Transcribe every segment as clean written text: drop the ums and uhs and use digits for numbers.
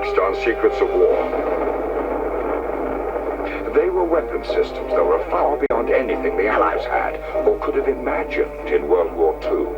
Next on Secrets of War. They were weapon systems that were far beyond anything the Allies had or could have imagined in World War II.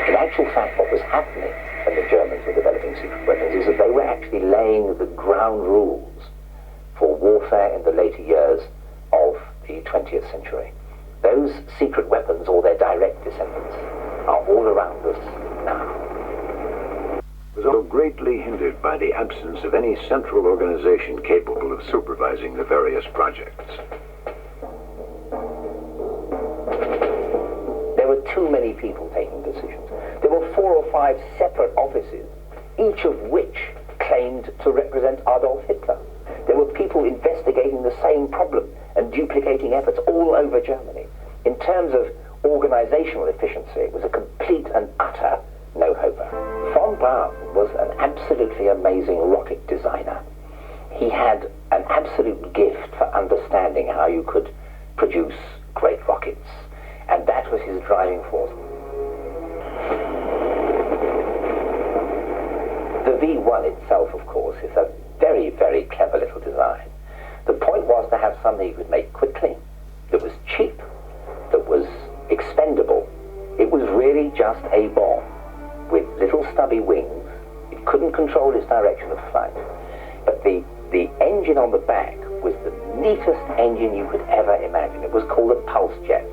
In actual fact, what was happening when the Germans were developing secret weapons is that they were actually laying the ground rules for warfare in the later years of the 20th century. Those secret weapons, or their direct descendants, are all around us now. Was also greatly hindered by the absence of any central organization capable of supervising the various projects. There were too many people taking decisions. There were 4 or 5 separate offices, each of which claimed to represent Adolf Hitler. There were people investigating the same problem and duplicating efforts all over Germany. In terms of organizational efficiency, it was a complete and utter no-hoper. Von Braun was an absolutely amazing rocket designer. He had an absolute gift for understanding how you could produce great rockets, and that was his driving force. The V1 itself, of course, is a very, very clever little design. The point was to have something you could make quickly, that was cheap, that was expendable. It was really just a bomb with little stubby wings. It couldn't control its direction of flight. But the engine on the back was the neatest engine you could ever imagine. It was called a pulse jet.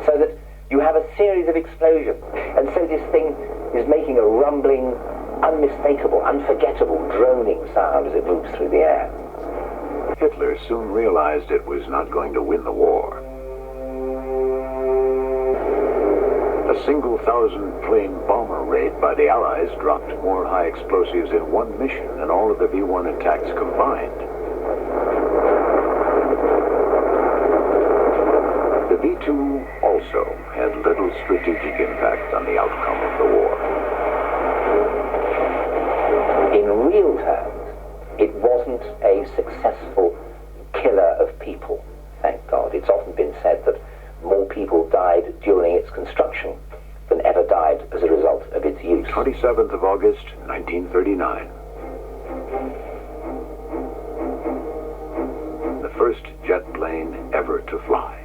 So that you have a series of explosions. And so this thing is making a rumbling, unmistakable, unforgettable, droning sound as it moves through the air. Hitler soon realized it was not going to win the war. A single 1,000-plane bomber raid by the Allies dropped more high explosives in one mission than all of the V-1 attacks combined. The V-2 also had little strategic impact on the outcome of the war. In real terms, it wasn't a successful killer of people, thank God. It's often been said that more people died during its construction than ever died as a result of its use. 27th of August, 1939. The first jet plane ever to fly.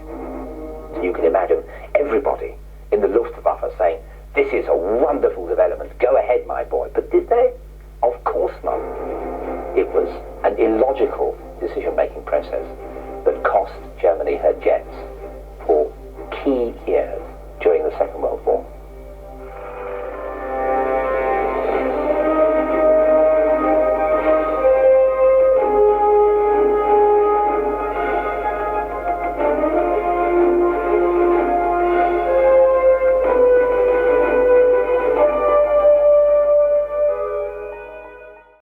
You can imagine everybody in the Luftwaffe saying, "This is a wonderful development, go ahead, my boy." But did they? Of course not. It was an illogical decision-making process that cost Germany her jets for key years during the Second World War.